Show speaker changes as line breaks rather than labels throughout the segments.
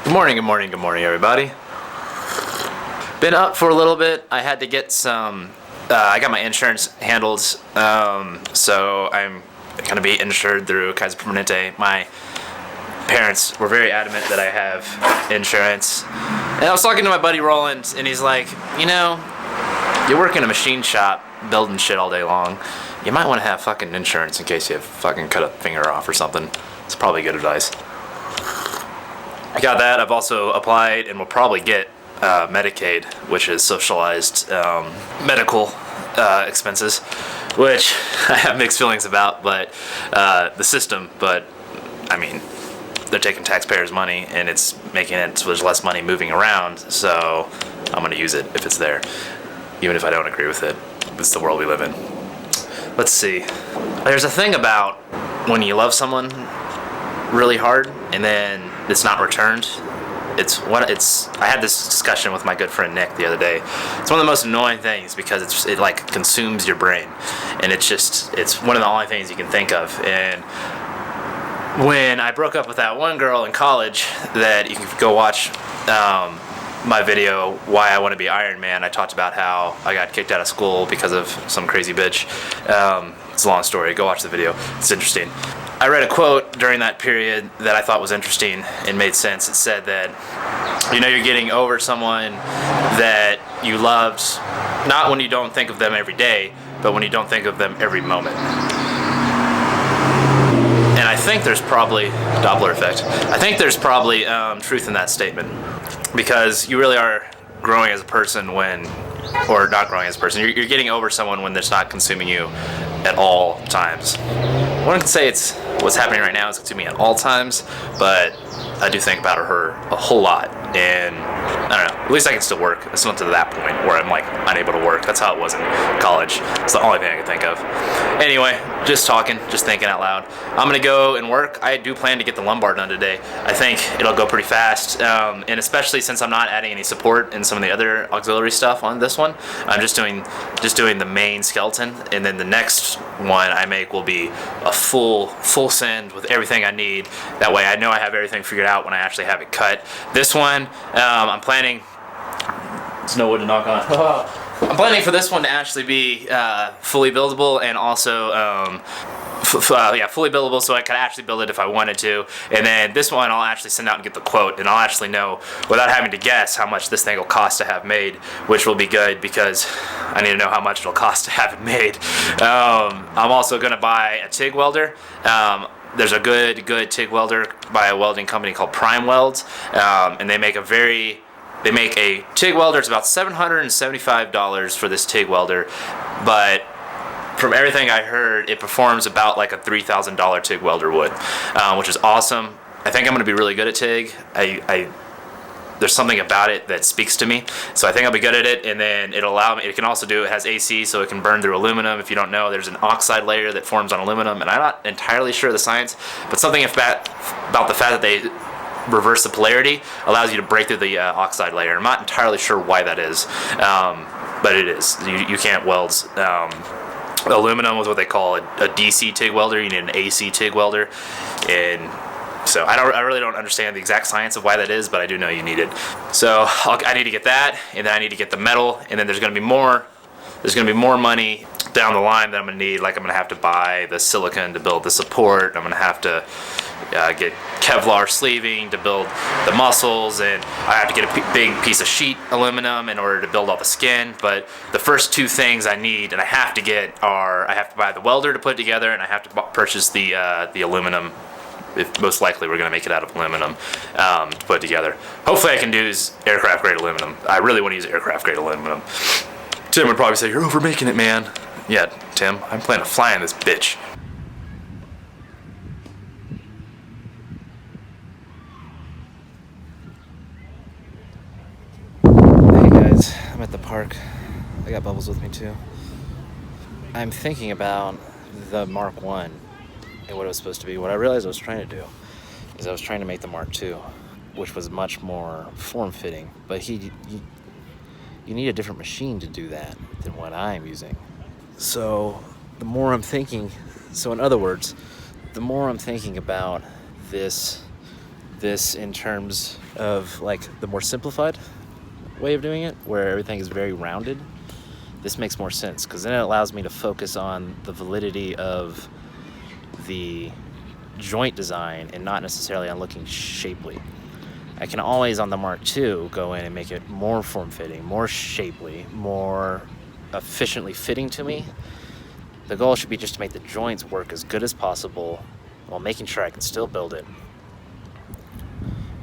Good morning, everybody. Been up for a little bit. I had to get some, I got my insurance handled, so I'm going to be insured through Kaiser Permanente. My parents were very adamant that I have insurance. And I was talking to my buddy Roland, and he's like, you know, you work in a machine shop building shit all day long. You might want to have fucking insurance in case you fucking cut a finger off or something. It's probably good advice. I got that. I've also applied and will probably get Medicaid, which is socialized medical expenses, which I have mixed feelings about, but the system, but I mean, they're taking taxpayers' money and it's making it so there's less money moving around, so I'm going to use it if it's there, even if I don't agree with it. It's the world we live in. Let's see. There's a thing about when you love someone really hard and then it's not returned. I had this discussion with my good friend Nick the other day. It's one of the most annoying things because it like consumes your brain, and it's one of the only things you can think of. And when I broke up with that one girl in college, that you can go watch my video Why I Want to Be Iron Man, I talked about how I got kicked out of school because of some crazy bitch. It's a long story. Go watch the video. It's interesting. I read a quote during that period that I thought was interesting and made sense. It said that, you know, you're getting over someone that you loved, not when you don't think of them every day, but when you don't think of them every moment. And I think there's probably, Doppler effect, I think there's probably truth in that statement, because you really are growing as a person or not growing as a person, you're getting over someone when it's not consuming you at all times. I wouldn't say it's what's happening right now is consuming at all times, but I do think about her a whole lot, and I don't know, at least I can still work. It's not to that point where I'm like unable to work. That's how it was in college. It's the only thing I can think of. Anyway, just talking, just thinking out loud. I'm gonna go and work. I do plan to get the lumbar done today. I think it'll go pretty fast, and especially since I'm not adding any support in some of the other auxiliary stuff on this one. I'm just doing the main skeleton, and then the next one I make will be a full send with everything I need. That way I know I have everything figured out when I actually have it cut. This one, I'm planning, there's no wood to knock on. I'm planning for this one to actually be fully buildable, and also fully buildable, so I could actually build it if I wanted to. And then this one I'll actually send out and get the quote, and I'll actually know without having to guess how much this thing will cost to have made, which will be good because I need to know how much it'll cost to have it made. I'm also going to buy a TIG welder. There's a good TIG welder by a welding company called Prime Welds, and they make a TIG welder. It's about $775 for this TIG welder, but from everything I heard, it performs about like a $3,000 TIG welder would, which is awesome. I think I'm going to be really good at TIG. There's something about it that speaks to me, so I think I'll be good at it. And then it'll allow me. It can also it has AC, so it can burn through aluminum. If you don't know, there's an oxide layer that forms on aluminum, and I'm not entirely sure of the science, but something about the fact that they reverse the polarity allows you to break through the oxide layer. I'm not entirely sure why that is, but it is. You can't weld aluminum with what they call a DC TIG welder. You need an AC TIG welder, and so I really don't understand the exact science of why that is, but I do know you need it. So I need to get that, and then I need to get the metal, and then there's going to be more money down the line that I'm going to need. Like I'm going to have to buy the silicone to build the support. I'm going to have to get Kevlar sleeving to build the muscles, and I have to get a big piece of sheet aluminum in order to build all the skin. But the first two things I need and I have to get are I have to buy the welder to put it together, and I have to purchase the aluminum. If most likely we're going to make it out of aluminum to put it together. Hopefully I can use aircraft grade aluminum. I really want to use aircraft grade aluminum. Tim would probably say, "You're overmaking it, man." Yeah, Tim, I'm planning to fly in this bitch. Hey guys, I'm at the park. I got Bubbles with me too. I'm thinking about the Mark 1 and what it was supposed to be. What I realized I was trying to do is I was trying to make the Mark II, which was much more form-fitting, but you need a different machine to do that than what I'm using. So the more I'm thinking, so in other words, the more I'm thinking about this this in terms of like the more simplified way of doing it, where everything is very rounded, this makes more sense, because then it allows me to focus on the validity of the joint design and not necessarily on looking shapely. I can always, on the Mark II, go in and make it more form-fitting, more shapely, more efficiently fitting to me. The goal should be just to make the joints work as good as possible while making sure I can still build it,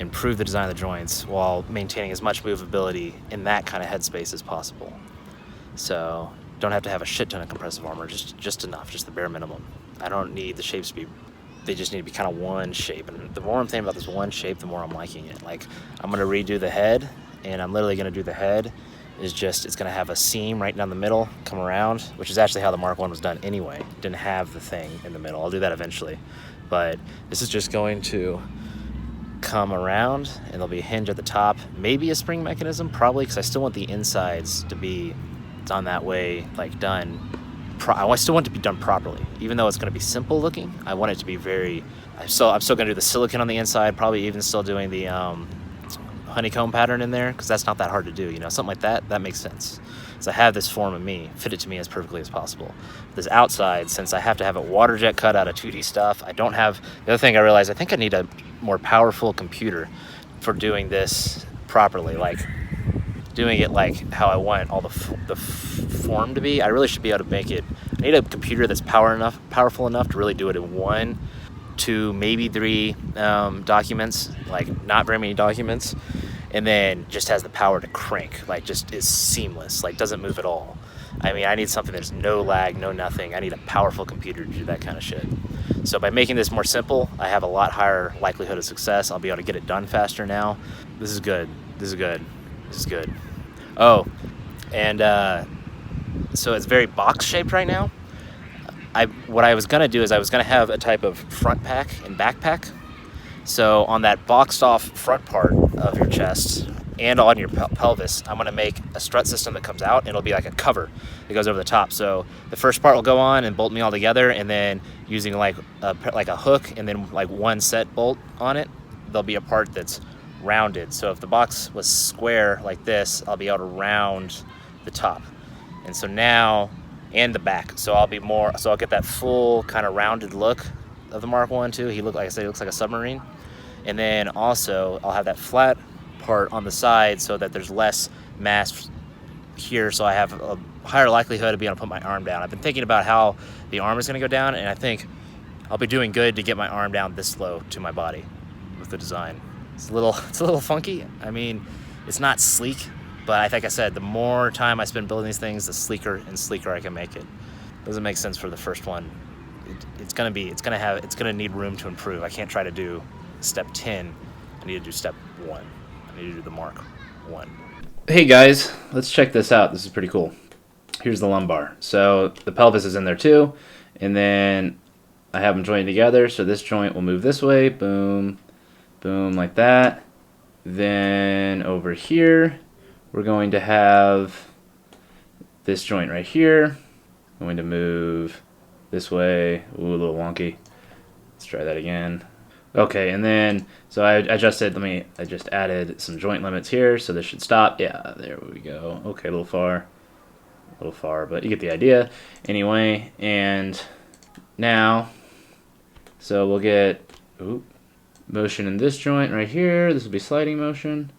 improve the design of the joints while maintaining as much movability in that kind of headspace as possible. So don't have to have a shit ton of compressive armor, just enough, just the bare minimum. I don't need the shapes to be, they just need to be kind of one shape. And the more I'm thinking about this one shape, the more I'm liking it. Like, I'm gonna redo the head, and I'm literally gonna do the head is just, it's gonna have a seam right down the middle, come around, which is actually how the Mark I was done anyway. It didn't have the thing in the middle. I'll do that eventually. But this is just going to come around, and there'll be a hinge at the top, maybe a spring mechanism, probably, because I still want the insides to be done that way, like done. I still want it to be done properly, even though it's going to be simple looking. I want it to be very. I'm still going to do the silicone on the inside, probably even still doing the honeycomb pattern in there, because that's not that hard to do. You know, something like that. That makes sense. So I have this form of me, fit it to me as perfectly as possible. This outside, since I have to have it water jet cut out of 2D stuff, I don't have. The other thing I realized, I think I need a more powerful computer for doing this properly, like doing it like how I want all the form to be. I really should be able to make it. I need a computer that's powerful enough to really do it in 1, 2, maybe 3 documents, like not very many documents, and then just has the power to crank, like just is seamless, like doesn't move at all. I mean, I need something that's no lag, no nothing. I need a powerful computer to do that kind of shit. So by making this more simple, I have a lot higher likelihood of success. I'll be able to get it done faster now. This is good. This is good. This is good. Oh, and so it's very box shaped right now. What I was gonna do is I was gonna have a type of front pack and backpack. So on that boxed off front part of your chest and on your pelvis, I'm gonna make a strut system that comes out, and it'll be like a cover that goes over the top. So the first part will go on and bolt me all together, and then using like a hook and then like one set bolt on it, there'll be a part that's rounded. So if the box was square like this, I'll be able to round the top. And so now, and the back. So I'll get that full kind of rounded look of the Mark I too. He looks like a submarine. And then also I'll have that flat part on the side so that there's less mass here, so I have a higher likelihood of being able to put my arm down. I've been thinking about how the arm is going to go down, and I think I'll be doing good to get my arm down this low to my body with the design. It's a little funky. I mean, it's not sleek, but like I said, the more time I spend building these things, the sleeker and sleeker I can make it. Doesn't make sense for the first one. It's gonna need room to improve. I can't try to do step 10. I need to do step 1. I need to do the Mark I. Hey guys, let's check this out. This is pretty cool. Here's the lumbar. So the pelvis is in there too, and then I have them joined together. So this joint will move this way, boom, boom, like that. Then over here, we're going to have this joint right here. I'm going to move this way. Ooh, a little wonky. Let's try that again. Okay, and then, so I just added some joint limits here, so this should stop. Yeah, there we go. Okay, a little far, but you get the idea. Anyway, and now, so we'll get motion in this joint right here. This will be sliding motion.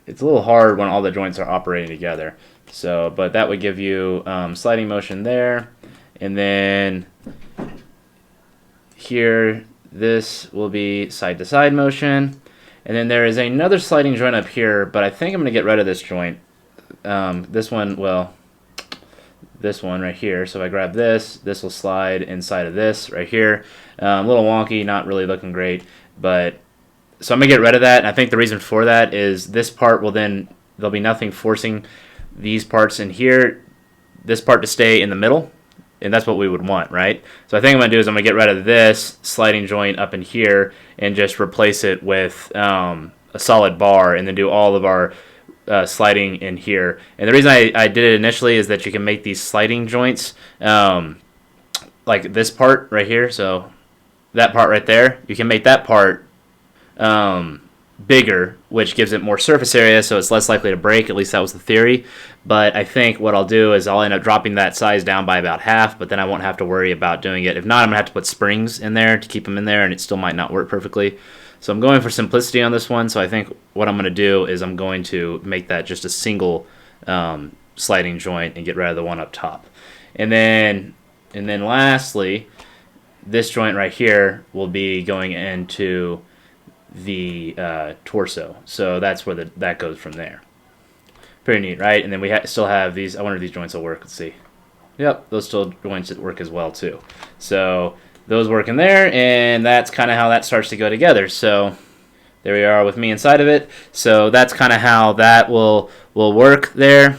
It's a little hard when all the joints are operating together. So, but that would give you sliding motion there, and then here, this will be side-to-side motion, and then there is another sliding joint up here, but I think I'm going to get rid of this joint. This one right here. So if I grab this will slide inside of this right here. A little wonky, not really looking great, but so I'm going to get rid of that, and I think the reason for that is this part there'll be nothing forcing these parts in here, this part to stay in the middle. And that's what we would want, right? So I think I'm going to do is I'm going to get rid of this sliding joint up in here and just replace it with a solid bar, and then do all of our sliding in here. And the reason I did it initially is that you can make these sliding joints like this part right here. So that part right there, you can make that part bigger, which gives it more surface area, so it's less likely to break. At least that was the theory. But I think what I'll do is I'll end up dropping that size down by about half, but then I won't have to worry about doing it. If not, I'm going to have to put springs in there to keep them in there, and it still might not work perfectly. So I'm going for simplicity on this one, so I think what I'm going to do is I'm going to make that just a single sliding joint and get rid of the one up top. And then lastly, this joint right here will be going into the torso. So that's where that goes from there. Pretty neat, right? And then we still have these. I wonder if these joints will work. Let's see. Yep, those still joints work as well too. So those work in there, and that's kind of how that starts to go together. So there we are with me inside of it. So that's kind of how that will work there.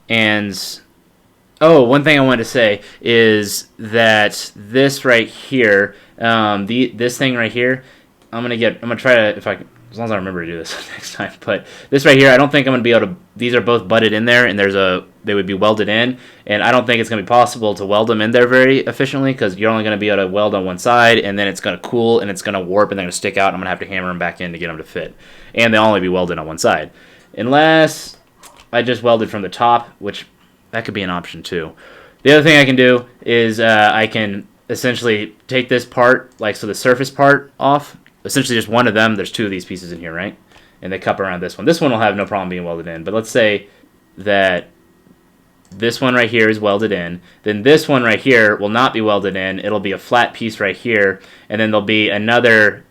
And oh, one thing I wanted to say is that this right here, this thing right here, I'm gonna try to, if I can, as long as I remember to do this next time. But this right here, I don't think I'm gonna be able to. These are both butted in there, and they would be welded in, and I don't think it's gonna be possible to weld them in there very efficiently because you're only gonna be able to weld on one side, and then it's gonna cool and it's gonna warp and they're gonna stick out. And I'm gonna have to hammer them back in to get them to fit, and they'll only be welded on one side, unless I just welded from the top, which that could be an option too. The other thing I can do is I can essentially take this part, so the surface part off. Essentially just one of them. There's two of these pieces in here, right? And they cup around this one. This one will have no problem being welded in. But let's say that this one right here is welded in. Then this one right here will not be welded in. It'll be a flat piece right here. And then there'll be another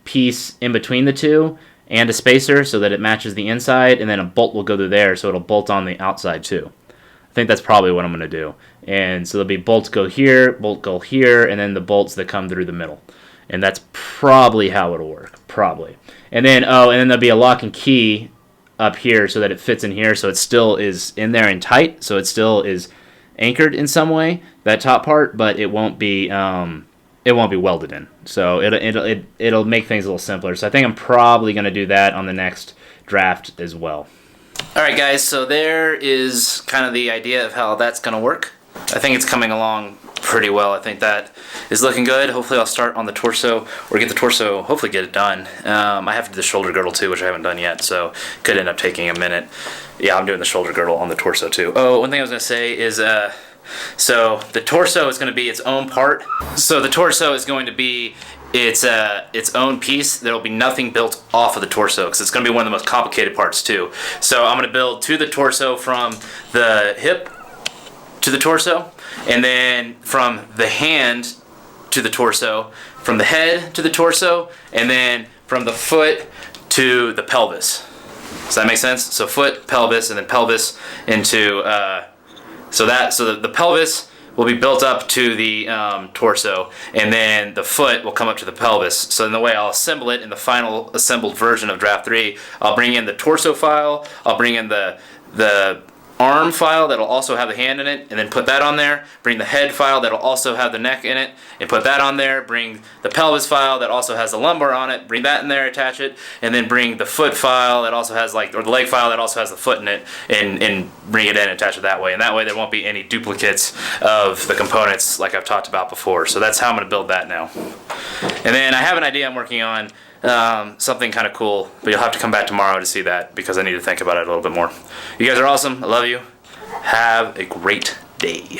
piece in between the two and a spacer so that it matches the inside. And then a bolt will go through there so it'll bolt on the outside too. I think that's probably what I'm going to do. And so there'll be bolts go here, bolt go here, and then the bolts that come through the middle. And that's probably how it'll work, probably. And then there'll be a lock and key up here so that it fits in here, so it still is in there and tight, so it still is anchored in some way, that top part, but it won't be welded in. So it'll make things a little simpler. So I think I'm probably going to do that on the next draft as well. All right, guys. So there is kind of the idea of how that's going to work. I think it's coming along pretty well. I think that is looking good. Hopefully I'll start on the torso, or get the torso, hopefully get it done. I have to do the shoulder girdle too, which I haven't done yet, so could end up taking a minute. Yeah, I'm doing the shoulder girdle on the torso too. Oh, one thing I was going to say is, so the torso is going to be its own part. So the torso is going to be its own piece. There'll be nothing built off of the torso because it's going to be one of the most complicated parts too. So I'm going to build to the torso from the hip to the torso, and then from the hand to the torso, from the head to the torso, and then from the foot to the pelvis. Does that make sense? So foot, pelvis, and then pelvis into so the pelvis will be built up to the torso, and then the foot will come up to the pelvis. So in the way I'll assemble it in the final assembled version of Draft 3, I'll bring in the torso file, I'll bring in the arm file that'll also have the hand in it, and then put that on there. Bring the head file that'll also have the neck in it, and put that on there. Bring the pelvis file that also has the lumbar on it, bring that in there, attach it, and then bring the foot file that also has or the leg file that also has the foot in it, and bring it in and attach it that way. And that way there won't be any duplicates of the components like I've talked about before. So that's how I'm going to build that now. And then I have an idea I'm working on, something kind of cool, but you'll have to come back tomorrow to see that because I need to think about it a little bit more. You guys are awesome. I love you. Have a great day.